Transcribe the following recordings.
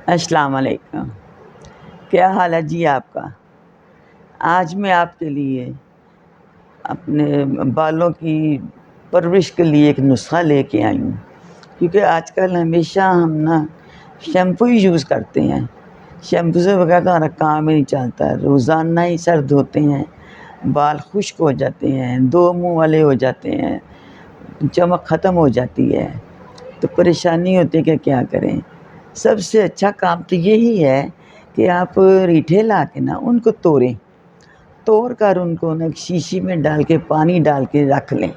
السلام علیکم۔ کیا حال ہے جی آپ کا؟ آج میں آپ کے لیے اپنے بالوں کی پرورش کے لیے ایک نسخہ لے کے آئی ہوں، کیونکہ آج کل ہمیشہ ہم شیمپو ہی یوز کرتے ہیں۔ شیمپو سے بغیر تو ہمارا کام ہی نہیں چلتا، روزانہ ہی سر دھوتے ہیں، بال خشک ہو جاتے ہیں، دو منہ والے ہو جاتے ہیں، چمک ختم ہو جاتی ہے، تو پریشانی ہوتی ہے کہ کیا کریں۔ سب سے اچھا کام تو یہی ہے کہ آپ ریٹھے لا کے ان کو توڑ کر ان کو ایک شیشی میں ڈال کے پانی ڈال کے رکھ لیں،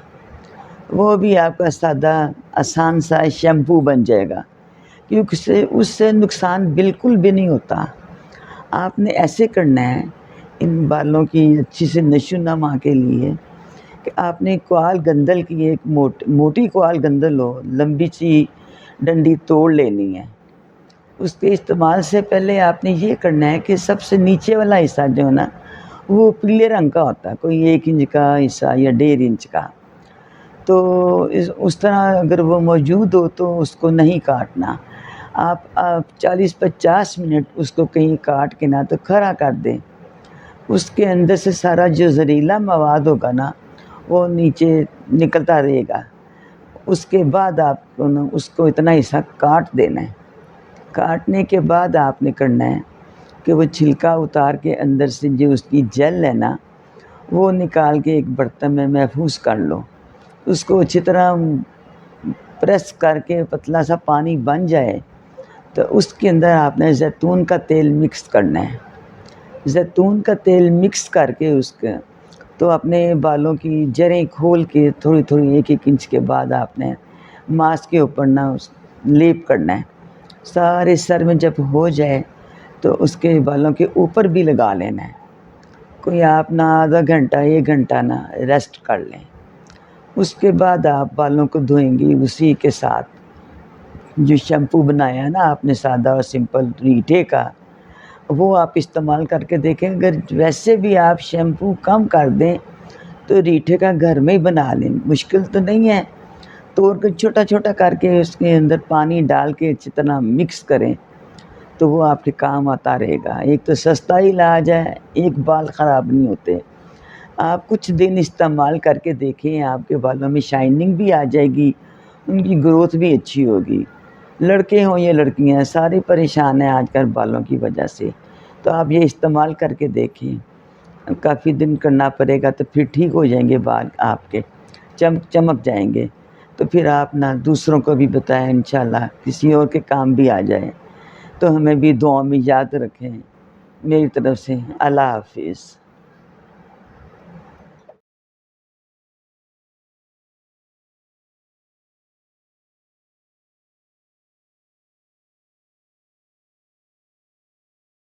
وہ بھی آپ کا سادہ آسان سا شیمپو بن جائے گا، کیونکہ اس سے نقصان بالکل بھی نہیں ہوتا۔ آپ نے ایسے کرنا ہے ان بالوں کی اچھی سے نشو نما کے لیے کہ آپ نے کوال گندل کی ایک موٹی کوال گندل ہو، لمبی سی ڈنڈی توڑ لینی ہے۔ اس کے استعمال سے پہلے آپ نے یہ کرنا ہے کہ سب سے نیچے والا حصہ جو ہے نا وہ پیلے رنگ کا ہوتا ہے، کوئی 1 انچ کا حصہ یا 1.5 انچ کا، تو اس طرح اگر وہ موجود ہو تو اس کو نہیں کاٹنا۔ آپ 40-50 منٹ اس کو کہیں کاٹ کے تو کھڑا کر دیں، اس کے اندر سے سارا جو زہریلا مواد ہوگا وہ نیچے نکلتا رہے گا۔ اس کے بعد آپ کو اس کو اتنا حصہ کاٹ دینا ہے۔ کاٹنے کے بعد آپ نے کرنا ہے کہ وہ چھلکا اتار کے اندر سے جو اس کی جیل ہے وہ نکال کے ایک برتن میں محفوظ کر لو۔ اس کو اچھی طرح پریس کر کے پتلا سا پانی بن جائے تو اس کے اندر آپ نے زیتون کا تیل مکس کرنا ہے۔ زیتون کا تیل مکس کر کے اس کے تو اپنے بالوں کی جڑیں کھول کے تھوڑی تھوڑی 1-1 انچ کے بعد آپ نے ماسک کے اوپر لیپ کرنا ہے۔ سارے سر میں جب ہو جائے تو اس کے بالوں کے اوپر بھی لگا لینا ہے۔ کوئی آپ آدھا گھنٹہ 1 گھنٹہ ریسٹ کر لیں۔ اس کے بعد آپ بالوں کو دھوئیں گی اسی کے ساتھ جو شیمپو بنایا ہے آپ نے سادہ اور سمپل ریٹھے کا، وہ آپ استعمال کر کے دیکھیں۔ اگر ویسے بھی آپ شیمپو کم کر دیں تو ریٹھے کا گھر میں ہی بنا لیں، مشکل تو نہیں ہے۔ توڑ کے چھوٹا چھوٹا کر کے اس کے اندر پانی ڈال کے اچھی طرح مکس کریں تو وہ آپ کے کام آتا رہے گا۔ ایک تو سستا علاج ہے، ایک بال خراب نہیں ہوتے۔ آپ کچھ دن استعمال کر کے دیکھیں، آپ کے بالوں میں شائننگ بھی آ جائے گی، ان کی گروتھ بھی اچھی ہوگی۔ لڑکے ہوں یا لڑکیاں سارے پریشان ہیں آج کل بالوں کی وجہ سے، تو آپ یہ استعمال کر کے دیکھیں۔ کافی دن کرنا پڑے گا تو پھر ٹھیک ہو جائیں گے بال آپ کے، چمک جائیں گے، تو پھر آپ دوسروں کو بھی بتائیں، انشاءاللہ کسی اور کے کام بھی آ جائے۔ تو ہمیں بھی دعاؤں میں یاد رکھیں۔ میری طرف سے اللہ حافظ۔